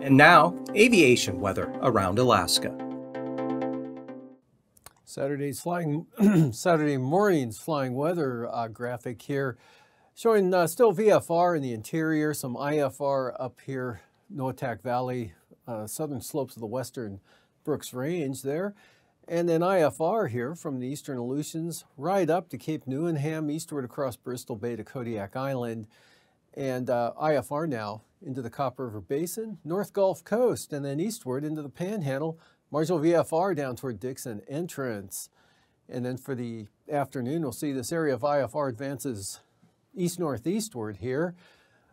And now, aviation weather around Alaska. Saturday morning's flying weather graphic here, showing still VFR in the interior, some IFR up here, Noatak Valley, southern slopes of the western Brooks Range there, and then IFR here from the eastern Aleutians right up to Cape Newenham, eastward across Bristol Bay to Kodiak Island, and IFR now into the Copper River Basin, North Gulf Coast, and then eastward into the Panhandle, marginal VFR down toward Dixon Entrance. And then for the afternoon, we'll see this area of IFR advances east-northeastward here,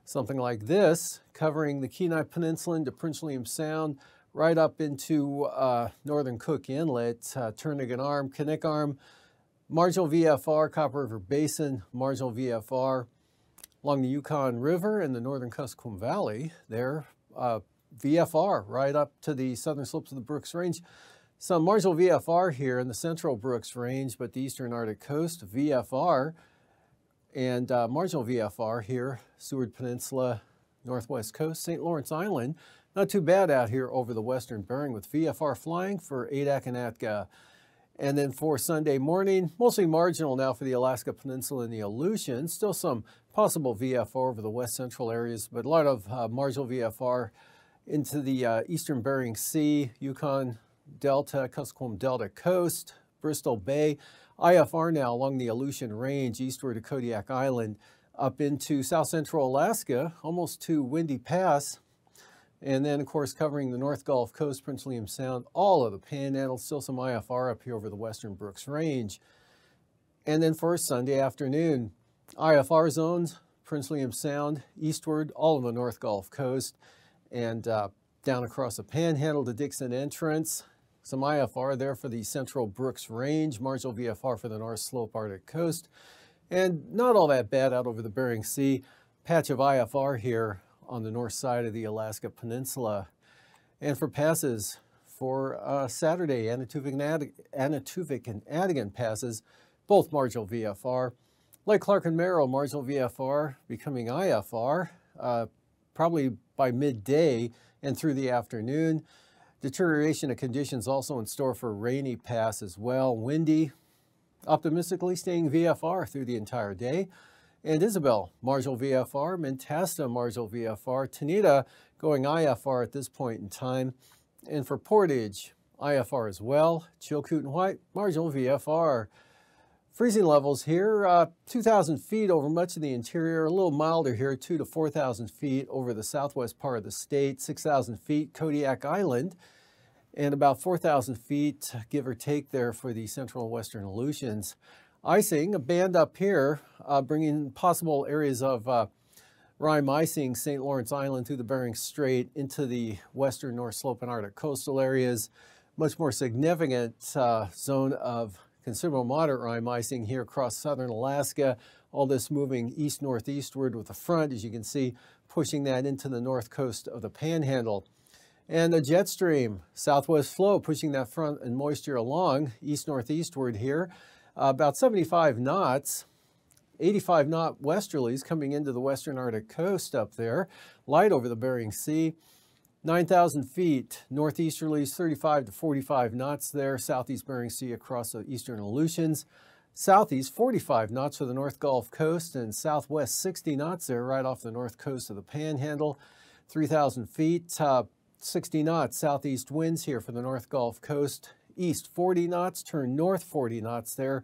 something like this, covering the Kenai Peninsula into Prince William Sound, right up into northern Cook Inlet, Turnagain Arm, Knik Arm, marginal VFR, Copper River Basin, marginal VFR, along the Yukon River and the northern Kuskokwim Valley there, VFR right up to the southern slopes of the Brooks Range. Some marginal VFR here in the central Brooks Range, but the eastern Arctic coast, VFR, and marginal VFR here, Seward Peninsula, northwest coast, St. Lawrence Island. Not too bad out here over the western Bering with VFR flying for Adak and Atka. And then for Sunday morning, mostly marginal now for the Alaska Peninsula and the Aleutians. Still some possible VFR over the west central areas, but a lot of marginal VFR into the eastern Bering Sea, Yukon Delta, Kuskokwim Delta coast, Bristol Bay. IFR now along the Aleutian Range, eastward to Kodiak Island, up into south central Alaska, almost to Windy Pass. And then, of course, covering the North Gulf Coast, Prince William Sound, all of the Panhandle, still some IFR up here over the western Brooks Range. And then for Sunday afternoon, IFR zones, Prince William Sound, eastward, all of the North Gulf Coast, and down across the Panhandle to Dixon Entrance. Some IFR there for the central Brooks Range, marginal VFR for the North Slope Arctic coast, and not all that bad out over the Bering Sea. Patch of IFR here on the north side of the Alaska Peninsula. And for passes for Saturday, Anaktuvik and Adigan passes, both marginal VFR. Lake Clark and Merrill, marginal VFR becoming IFR, probably by midday and through the afternoon. Deterioration of conditions also in store for Rainy Pass as well. Windy, optimistically staying VFR through the entire day. And Isabel, marginal VFR, Mentasta, marginal VFR, Tanita going IFR at this point in time. And for Portage, IFR as well. Chilkoot and White, marginal VFR. Freezing levels here, 2,000 feet over much of the interior, a little milder here, 2,000 to 4,000 feet over the southwest part of the state, 6,000 feet Kodiak Island, and about 4,000 feet, give or take there for the central and western Aleutians. Icing, a band up here, bringing possible areas of rime icing, St. Lawrence Island through the Bering Strait into the western North Slope and Arctic coastal areas. Much more significant zone of considerable moderate rime icing here across southern Alaska. All this moving east-northeastward with the front, as you can see, pushing that into the north coast of the Panhandle. And the jet stream, southwest flow, pushing that front and moisture along east-northeastward here. About 75 knots, 85 knot westerlies coming into the western Arctic coast up there, light over the Bering Sea. 9,000 feet, northeasterlies 35 to 45 knots there, southeast Bering Sea across the eastern Aleutians. Southeast 45 knots for the North Gulf Coast, and southwest 60 knots there right off the north coast of the Panhandle. 3,000 feet, 60 knots southeast winds here for the North Gulf Coast. East 40 knots, turn north 40 knots there,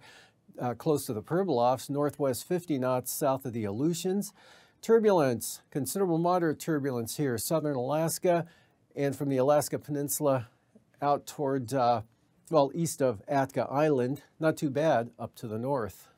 close to the Pribilofs. Northwest 50 knots south of the Aleutians. Turbulence, considerable moderate turbulence here, southern Alaska, and from the Alaska Peninsula out toward, well, east of Atka Island. Not too bad up to the north.